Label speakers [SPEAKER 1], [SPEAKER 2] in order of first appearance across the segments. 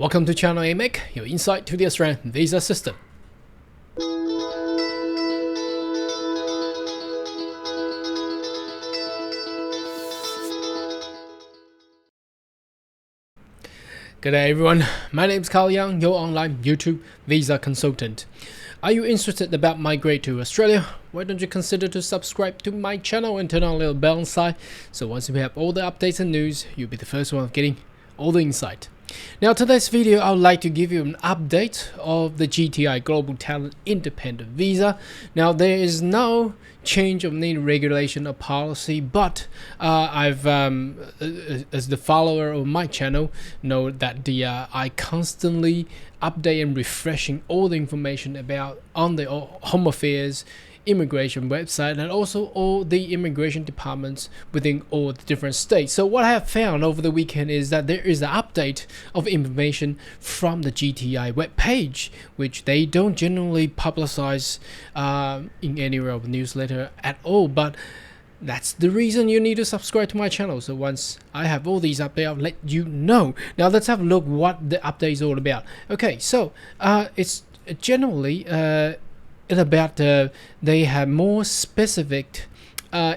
[SPEAKER 1] Welcome to Channel AMEC, your insight to the Australian visa system. Good day everyone, my name is Carl Young, your online YouTube visa consultant. Are you interested about migrate to Australia? Why don't you consider to subscribe to my channel and turn on a little bell inside, so once we have all the updates and news, you'll be the first one of getting all the insight. Now today's video, I would like to give you an update of the GTI Global Talent Independent Visa. Now there is no change of any regulation or policy, but I've as the follower of my channel know that I constantly update and refreshing all the information about on the Home Affairs immigration website and also all the immigration departments within all the different states. So what I have found over the weekend is that there is an update of information from the GTI webpage, which they don't generally publicize in any of the newsletter at all, but that's the reason you need to subscribe to my channel. So once I have all these updates, I'll let you know. Now let's have a look what the update is all about. Okay, so it's generally about they have more specific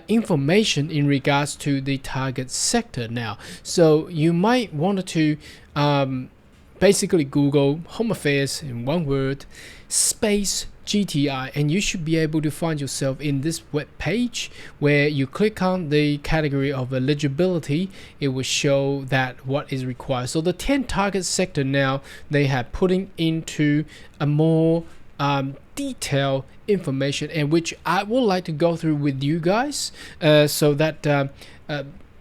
[SPEAKER 1] information in regards to the target sector now. So you might want to basically Google Home Affairs in one word space GTI, and you should be able to find yourself in this web page where you click on the category of eligibility. It will show that what is required. So the 10 target sector now they have putting into a more detailed information, and which I would like to go through with you guys so that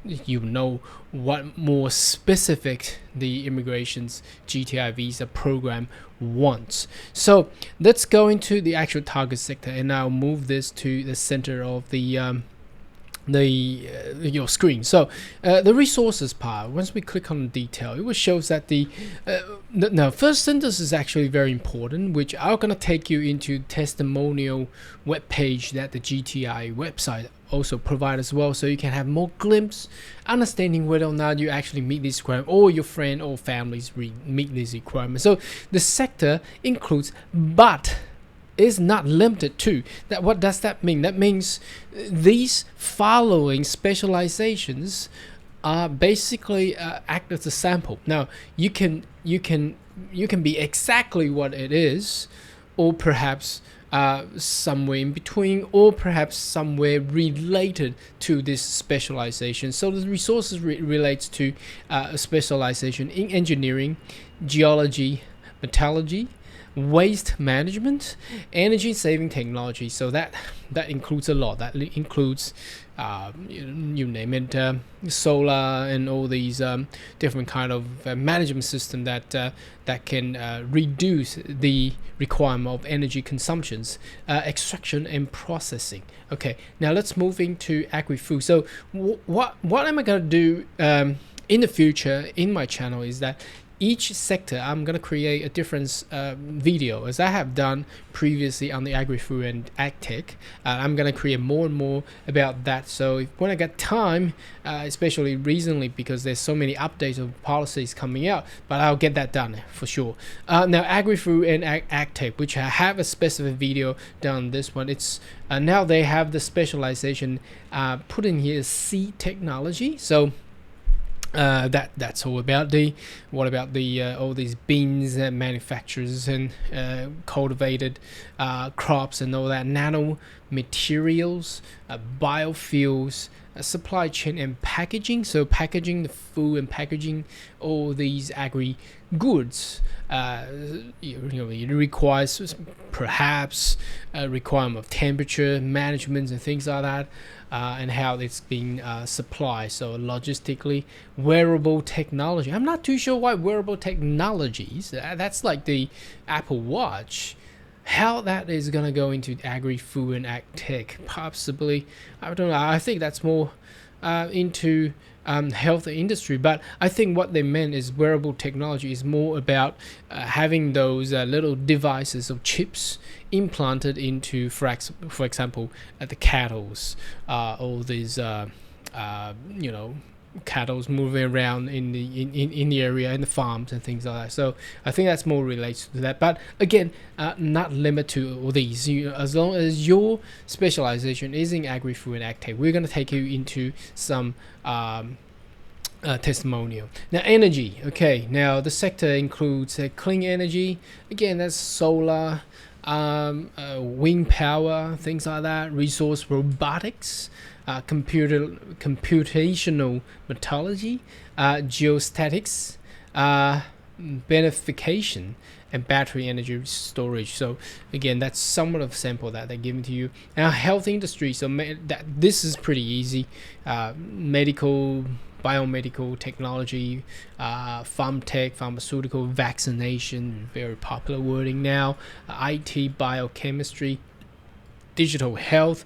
[SPEAKER 1] you know what more specific the immigration's GTI visa program wants. So let's go into the actual target sector, and I'll move this to the center of the your screen. So the resources part, once we click on detail, it will shows that the first sentence is actually very important, which I'm gonna take you into testimonial web page that the GTI website also provide as well, so you can have more glimpse understanding whether or not you actually meet this requirement or your friend or families meet these requirements. So the sector includes but is not limited to that. What does that mean? That means these following specializations are basically act as a sample. Now you can be exactly what it is, or perhaps somewhere in between, or perhaps somewhere related to this specialization. So the resources relates to specialization in engineering, geology, metallurgy, waste management, energy saving technology. So that includes a lot. That includes you name it, solar and all these different kind of management system that can reduce the requirement of energy consumptions, extraction and processing. Okay, now let's move into AquiFi. So what am I gonna do in the future in my channel is that each sector I'm gonna create a different video, as I have done previously on the AgriFi and AgTech. I'm gonna create more and more about that. So when I get time, especially recently because there's so many updates of policies coming out, but I'll get that done for sure. Now AgriFi and AgTech, which I have a specific video done this one, it's now they have the specialization put in here seed technology. So that's all about what about the all these beans manufacturers and cultivated crops and all that, nano materials, biofuels, supply chain and packaging. So packaging the food and packaging all these agri goods, it requires perhaps a requirement of temperature management and things like that, and how it's being supplied. So logistically, wearable technology. I'm not too sure why wearable technologies, that's like the Apple Watch, how that is gonna go into AgriFi and AgTech. Possibly, I don't know. I think that's more into health industry, but I think what they meant is wearable technology is more about having those little devices of chips implanted into, for example, the cattle's all these cattle moving around in the area, in the farms and things like that. So I think that's more related to that. But again, not limited to all these. As long as your specialization is in agri-food and ag-tech, we're going to take you into some testimonial. Now, energy. Okay, now the sector includes clean energy. Again, that's solar, wind power, things like that. Resource robotics, computational metallurgy, geostatics, beneficiation, and battery energy storage. So again, that's somewhat of a sample that they're giving to you. Now, health industry. So this is pretty easy. Medical, biomedical technology, farm tech, pharmaceutical, vaccination, very popular wording now, IT, biochemistry, digital health,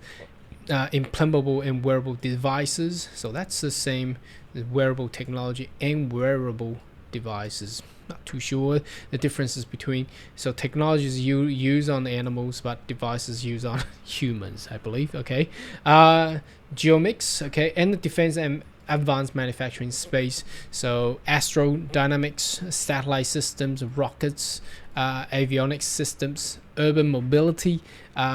[SPEAKER 1] implantable and wearable devices. So that's the same, wearable technology and wearable devices. Not too sure the differences between. So technologies you use on animals, but devices used on humans, I believe. Okay, geomics. Okay, and the defense and advanced manufacturing space. So astrodynamics, satellite systems, rockets, avionics systems, urban mobility,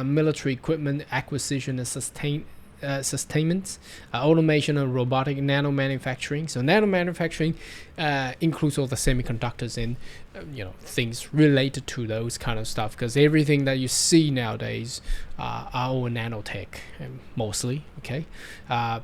[SPEAKER 1] military equipment acquisition and sustainment, automation and robotic, nano manufacturing. So nano manufacturing includes all the semiconductors and things related to those kind of stuff, because everything that you see nowadays are all nanotech mostly, okay,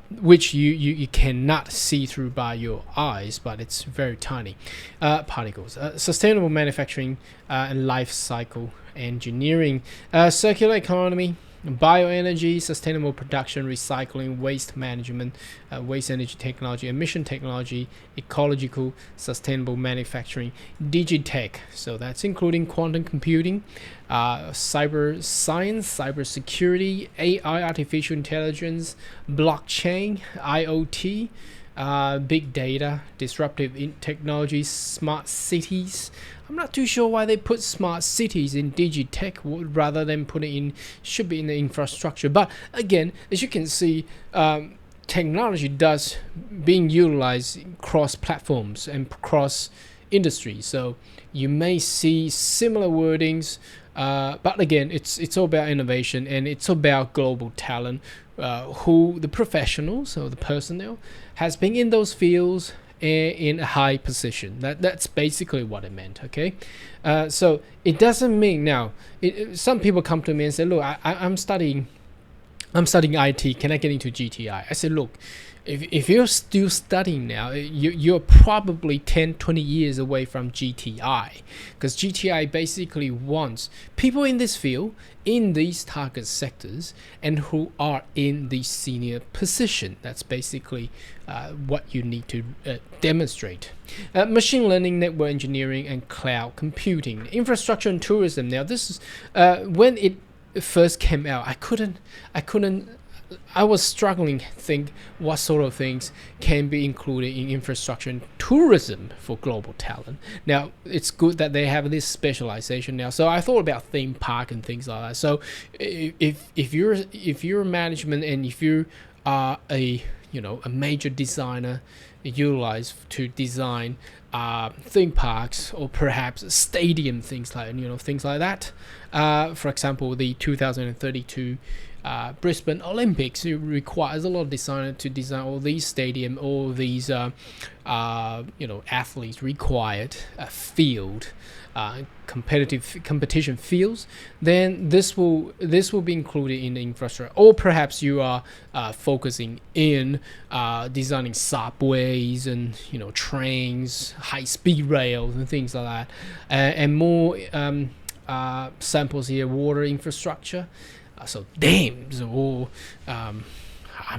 [SPEAKER 1] which you cannot see through by your eyes, but it's very tiny particles. Sustainable manufacturing and life cycle engineering, circular economy, bioenergy, sustainable production, recycling, waste management, waste energy technology, emission technology, ecological, sustainable manufacturing, DigiTech. So that's including quantum computing, cyber science, cyber security, AI, artificial intelligence, blockchain, IoT, big data, disruptive technologies, smart cities. I'm not too sure why they put smart cities in DigiTech rather than put it in, should be in the infrastructure. But again, as you can see, technology does being utilized cross platforms and cross industries. So you may see similar wordings, but again, it's all about innovation, and it's about global talent, who the professionals or the personnel has been in those fields in a high position. That's basically what it meant. Okay, so it doesn't mean now. Some people come to me and say, "Look, I'm studying IT. Can I get into GTI?" I said, "Look, if you're still studying now, you're probably 10-20 years away from GTI, because GTI basically wants people in this field, in these target sectors, and who are in the senior position. That's basically what you need to demonstrate. Machine learning, network engineering, and cloud computing, infrastructure and tourism. Now, this is when it first came out, I was struggling to think what sort of things can be included in infrastructure and tourism for global talent. Now, it's good that they have this specialization now. So I thought about theme park and things like that. So if you're management, and if you are a major designer utilized to design theme parks, or perhaps stadium, things like that. For example, the 2032 Brisbane Olympics, it requires a lot of designers to design all these stadium, all these athletes required field, competition fields. Then this will be included in the infrastructure. Or perhaps you are focusing in designing subways and trains, high-speed rails and things like that, and more samples here, water infrastructure. So dams, or I'm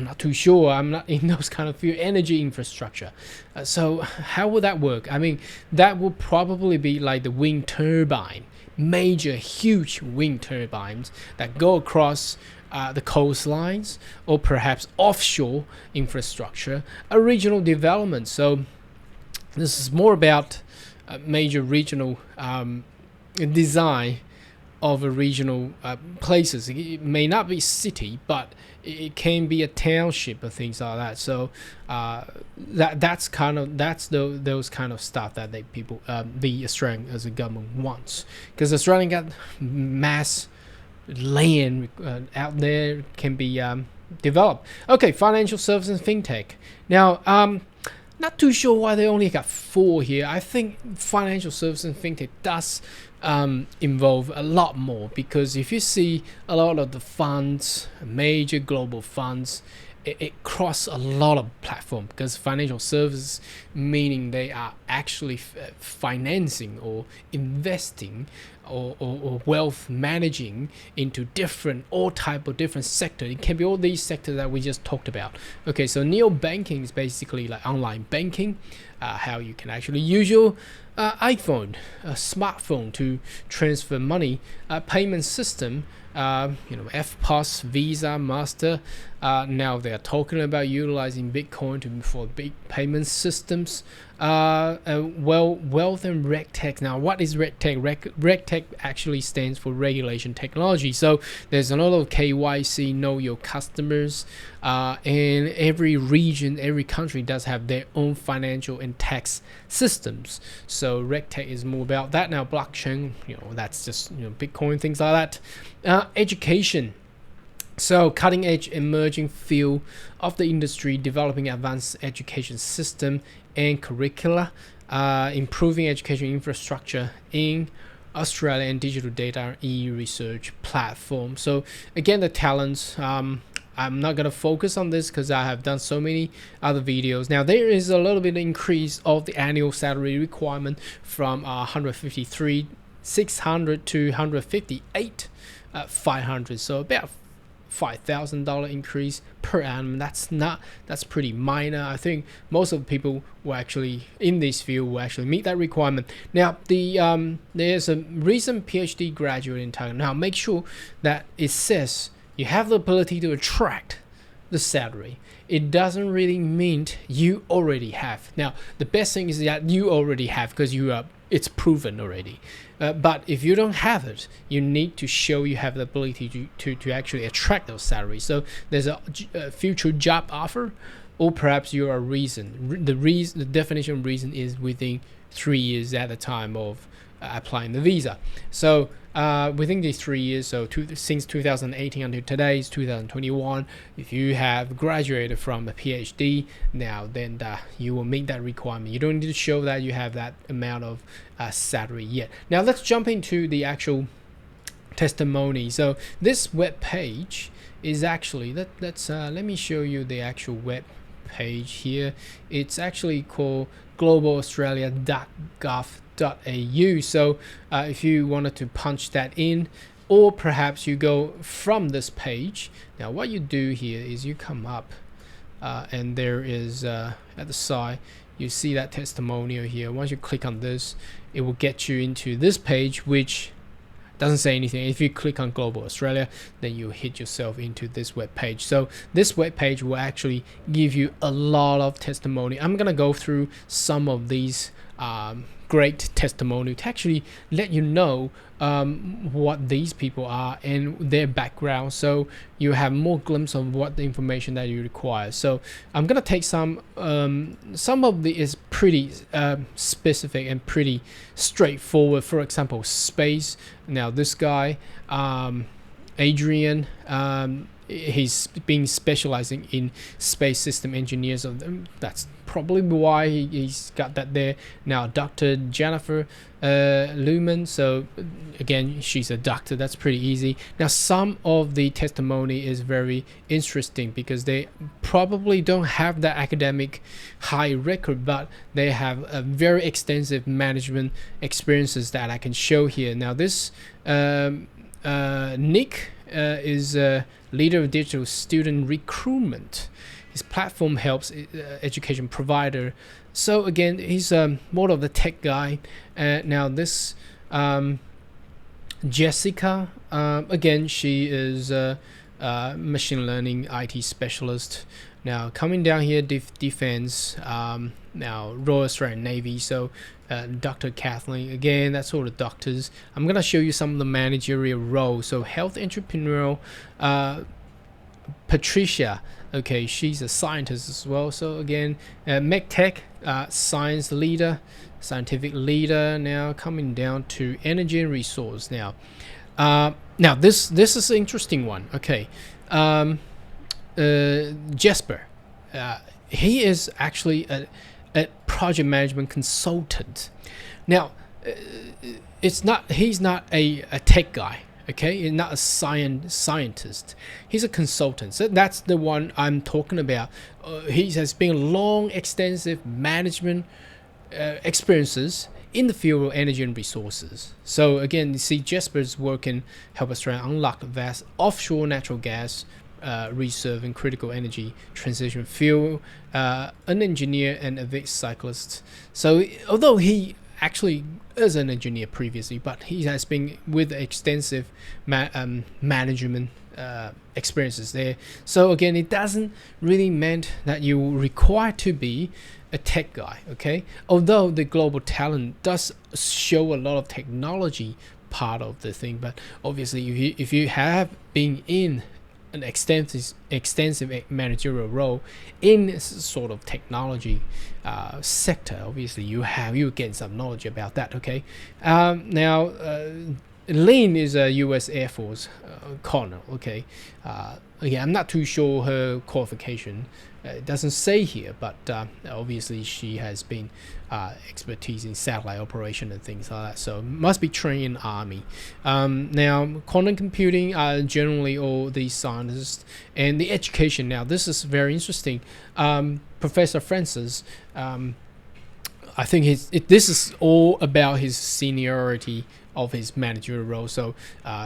[SPEAKER 1] not too sure. I'm not in those kind of field. Energy infrastructure. So how would that work? I mean, that will probably be like the wind turbine, major, huge wind turbines that go across the coastlines, or perhaps offshore infrastructure, a regional development. So this is more about major regional design of a regional places. It may not be city, but it can be a township or things like that. So that's those kind of stuff that people the Australian as a government wants, because Australia got mass land out there can be developed. Okay, financial services and fintech. Now, not too sure why they only got 4 here. I think financial services and fintech does involve a lot more, because if you see a lot of the funds, major global funds, it cross a lot of platforms, because financial services meaning they are actually financing or investing or wealth managing into all type of different sectors. It can be all these sectors that we just talked about. Okay, so neo banking is basically like online banking, how you can actually use your iPhone, a smartphone to transfer money, payment system, FPOS, Visa, Master. Now they are talking about utilizing Bitcoin for big payment systems. Wealth and RegTech. Now, what is RegTech? RegTech actually stands for regulation technology. So there's a lot of KYC, know your customers, and every region, every country does have their own financial and tax systems. So RegTech is more about that. Now, blockchain, that's just Bitcoin, things like that. Education. So cutting edge emerging field of the industry, developing advanced education system and curricula, improving education infrastructure in Australia, and digital data e-research platform. So again, the talents, I'm not going to focus on this because I have done so many other videos. Now there is a little bit of increase of the annual salary requirement from 153,600 to 158,500. So about $5,000 increase per annum. That's pretty minor. I think most of the people who actually in this field will actually meet that requirement. Now there's a recent PhD graduate in Thailand. Now make sure that it says you have the ability to attract the salary. It doesn't really mean you already have. Now the best thing is that you already have, because it's proven already. But if you don't have it, you need to show you have the ability to actually attract those salaries. So there's a future job offer, or perhaps you are a reason. The definition of reason is within 3 years at the time of applying the visa. So within these 3 years, so since 2018 until today is 2021, if you have graduated from a PhD, now then you will meet that requirement. You don't need to show that you have that amount of salary yet. Now let's jump into the actual testimony. So this web page is actually let me show you the actual web page here. It's actually called globalaustralia.gov.au. So if you wanted to punch that in, or perhaps you go from this page. Now what you do here is you come up and there is at the side you see that testimonial here. Once you click on this, it will get you into this page, which doesn't say anything. If you click on Global Australia, then you hit yourself into this web page. So this web page will actually give you a lot of testimony. I'm gonna go through some of these great testimony to actually let you know what these people are and their background, so you have more glimpse of what the information that you require. So I'm gonna take some of the is pretty specific and pretty straightforward. For example, space. Now this guy Adrian, he's been specializing in space system engineers. That's probably why he's got that there. Now Dr. Jennifer Lumen, so again she's a doctor. That's pretty easy. Now some of the testimony is very interesting because they probably don't have that academic high record, but they have a very extensive management experiences that I can show here. Now this Nick is a leader of digital student recruitment. His platform helps education provider. So again, he's more of the tech guy. Now this Jessica, again, she is a machine learning IT specialist. Now coming down here, defense. Now Royal Australian Navy. So Dr. Kathleen, again, that's all the doctors. I'm gonna show you some of the managerial roles. So health entrepreneurial. Patricia, okay, she's a scientist as well. So again, MedTech, science leader, scientific leader. Now coming down to energy and resource. Now this is an interesting one. Okay, Jesper, he is actually a project management consultant. Now he's not a tech guy. Okay, he's not a scientist. He's a consultant. So that's the one I'm talking about. He has been long, extensive management experiences in the field of energy and resources. So again, you see, Jesper's work can help Australia unlock the vast offshore natural gas reserve and critical energy transition field. An engineer and a Vic cyclist. So although he actually is an engineer previously, but he has been with extensive management experiences there. So again, it doesn't really mean that you require to be a tech guy. Okay, although the global talent does show a lot of technology part of the thing, but obviously if you have been in an extensive managerial role in sort of technology sector, obviously you get some knowledge about that. Okay, now Lynn is a U.S. Air Force colonel. Okay, again, I'm not too sure her qualification. It doesn't say here, but obviously she has been expertise in satellite operation and things like that. So must be trained in Army. Now, quantum computing are generally all these scientists, and the education. Now, this is very interesting. Professor Francis, I think this is all about his seniority of his managerial role. So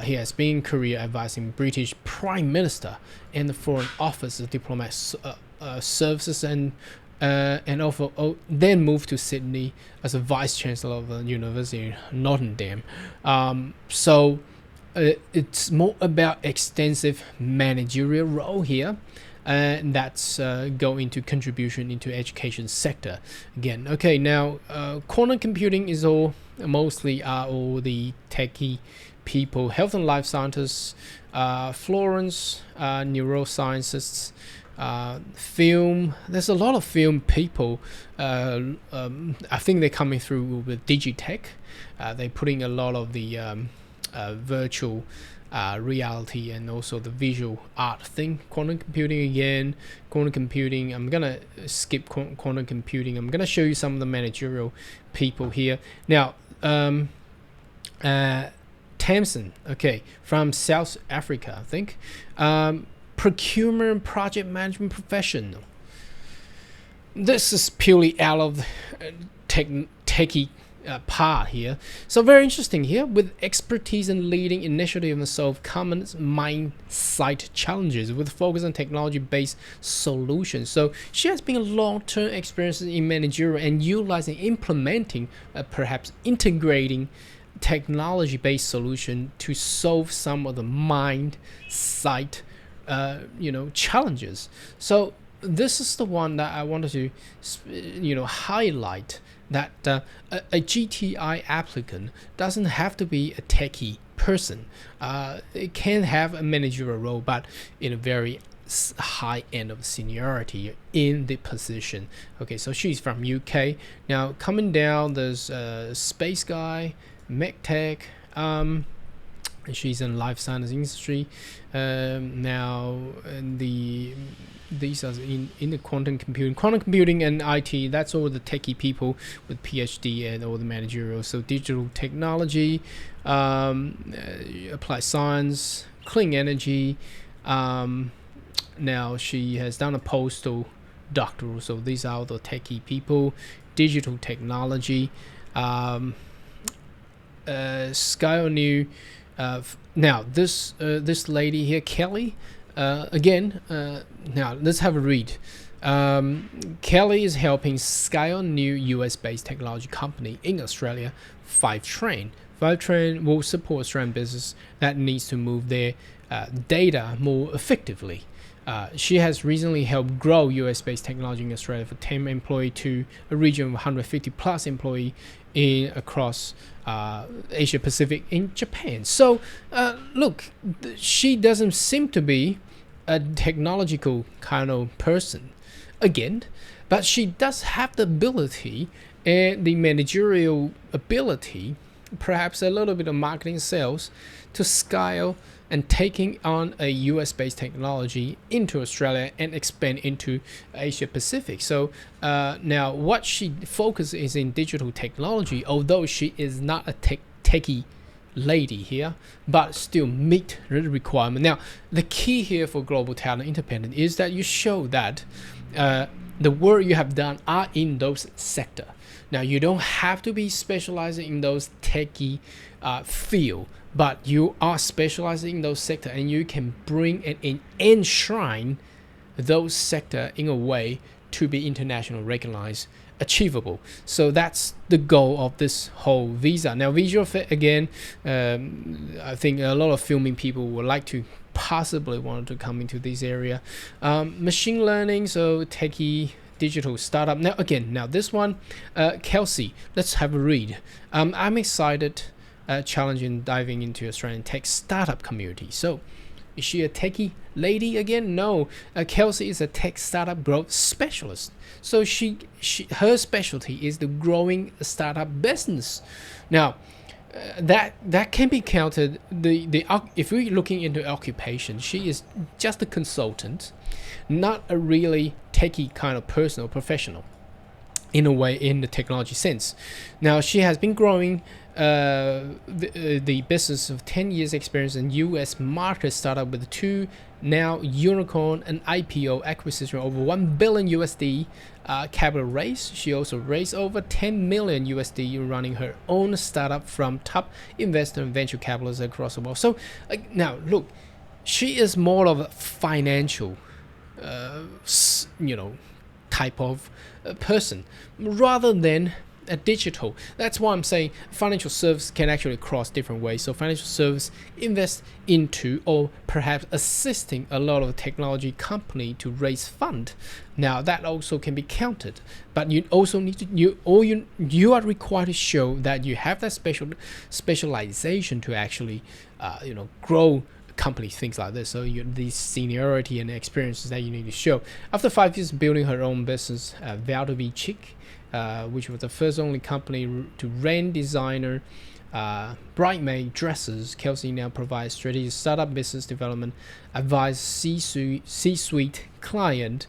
[SPEAKER 1] he has been in Korea advising British Prime Minister and the Foreign Office of Diplomatic Services, and also then moved to Sydney as a Vice Chancellor of the University of Nottingham. So it's more about extensive managerial role here. And that's go into contribution into education sector again. Okay, now quantum computing is all the techie people, health and life scientists, Florence, neuroscientists, film. There's a lot of film people. I think they're coming through with DigiTech. They're putting a lot of the virtual reality and also the visual art thing. Quantum computing again. Quantum computing. I'm gonna skip quantum computing. I'm gonna show you some of the managerial people here. Now, Tamsin, okay, from South Africa, I think. Procurement project management professional. This is purely out of techie part here. So very interesting here, with expertise in leading initiative and solve common mine site challenges with focus on technology-based solutions. So she has been a long-term experience in managerial and utilizing, implementing, perhaps integrating technology-based solution to solve some of the mine site challenges. So this is the one that I wanted to highlight, that a GTI applicant doesn't have to be a techie person. It can have a managerial role, but in a very high end of seniority in the position. Okay, so she's from UK. Now coming down, there's space guy, MedTech. She's in life science industry. Now these are in the quantum computing and IT. That's all the techie people with PhD and all the managerial. So digital technology, applied science, clean energy. Now she has done a postdoc doctoral. So these are all the techie people. Digital technology. Sky New. Now this lady here, Kelly, again, now let's have a read. Kelly is helping Sky New US-based technology company in Australia, 5Train. 5Train will support Australian business that needs to move their data more effectively. She has recently helped grow US-based technology in Australia from 10 employee to a region of 150 plus employee across Asia Pacific in Japan. So look, she doesn't seem to be a technological kind of person again, but she does have the ability and the managerial ability, perhaps a little bit of marketing sales, to scale and taking on a US-based technology into Australia and expand into Asia Pacific. So now what she focuses is in digital technology, although she is not a techie lady here, but still meet the requirement. Now, the key here for Global Talent Independent is that you show that the work you have done are in those sector. Now, you don't have to be specializing in those techie field, but you are specializing in those sector, and you can bring and enshrine those sector in a way to be internationally recognized, achievable. So that's the goal of this whole visa. Now, visual effect again, I think a lot of filming people would like to possibly want to come into this area. Machine learning, so techie digital startup. Now again, now this one, Kelsey, let's have a read. I'm excited, challenging diving into Australian tech startup community. So is she a techie lady again? No, Kelsey is a tech startup growth specialist. So her specialty is the growing startup business. Now that can be counted. If we're looking into occupation, she is just a consultant, not a really techie kind of person or professional in a way, in the technology sense. Now she has been growing the business of 10 years experience in US market startup with 2 now unicorn and IPO acquisition over 1 billion USD capital raise. She also raised over 10 million USD running her own startup from top investor and venture capitalists across the world. So now look, she is more of a financial type of person rather than a digital. That's why I'm saying financial service can actually cross different ways. So financial service invest into or perhaps assisting a lot of technology company to raise fund. Now that also can be counted, but you also need to you are required to show that you have that specialization to actually grow company, things like this. So the seniority and experiences that you need to show. After 5 years building her own business, Valdovicic, which was the first only company to rent designer bridesmaid dresses, Kelsey now provides strategic startup business development advice C-suite client.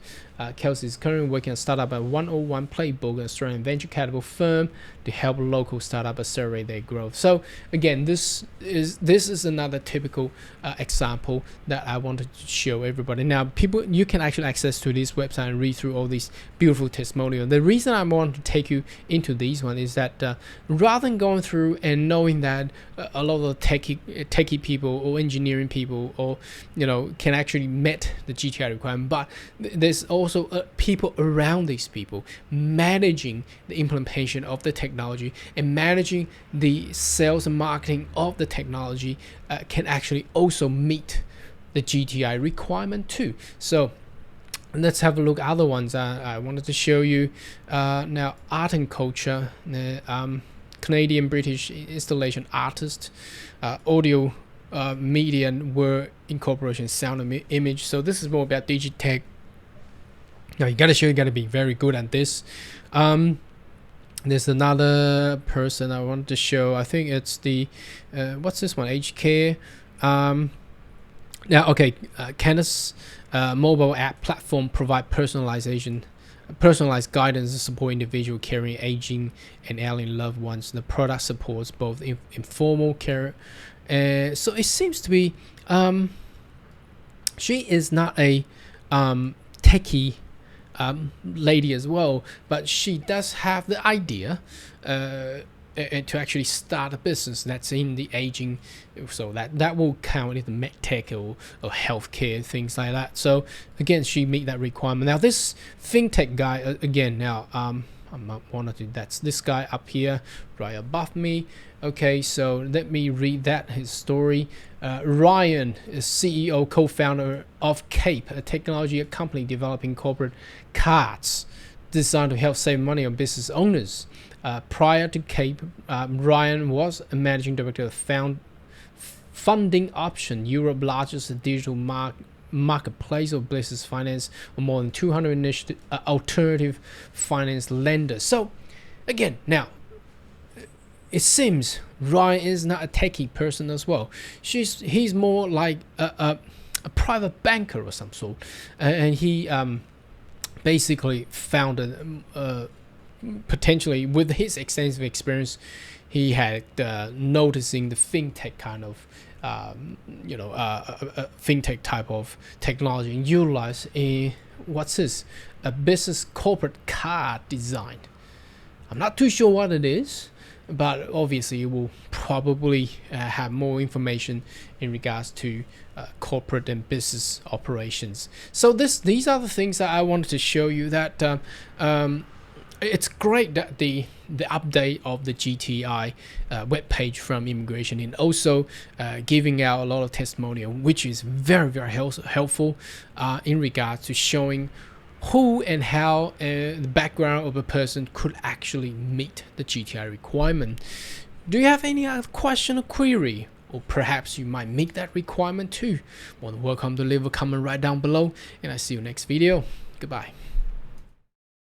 [SPEAKER 1] Kelsey is currently working on a startup at 101 Playbook, an Australian venture capital firm, to help local startups accelerate their growth. So again, this is another typical example that I wanted to show everybody. Now, you can actually access to this website and read through all these beautiful testimonials. The reason I want to take you into these one is that rather than going through and knowing that a lot of techie people or engineering people or can actually meet the GTI requirement, but there's also people around these people managing the implementation of the technology and managing the sales and marketing of the technology can actually also meet the GTI requirement too. So let's have a look at other ones. I wanted to show you now art and culture, Canadian British installation artist, audio media and word incorporation, sound and image. So this is more about DigiTech. Now you gotta be very good at this. There's another person I wanted to show. I think it's the what's this one? HK. Canis mobile app platform provide personalized guidance to support individual caring aging and ailing loved ones. The product supports both informal care. So it seems to be she is not a techie lady as well, but she does have the idea to actually start a business that's in the aging, so that will count in the medtech or healthcare, things like that. So again, she meet that requirement. Now this fintech guy again, now I'm not monitoring. That's this guy up here, right above me. Okay, so let me read that his story. Ryan is CEO, co-founder of Cape, a technology company developing corporate cards designed to help save money on business owners. Prior to Cape, Ryan was a managing director of Funding Option, Europe's largest digital marketplace of business finance, with more than 200 alternative finance lenders. So again, now it seems Ryan is not a techie person as well. He's more like a private banker or some sort, and he basically founded potentially with his extensive experience, he had noticing the fintech kind of fintech type of technology and utilize a business corporate card design. I'm not too sure what it is, but obviously it will probably have more information in regards to corporate and business operations. So these are the things that I wanted to show you, that it's great that the update of the GTI webpage from immigration, and also giving out a lot of testimonial, which is very, very helpful in regards to showing who and how the background of a person could actually meet the GTI requirement. Do you have any other question or query? Or perhaps you might meet that requirement too? More than welcome to leave a comment right down below, and I see you next video. Goodbye.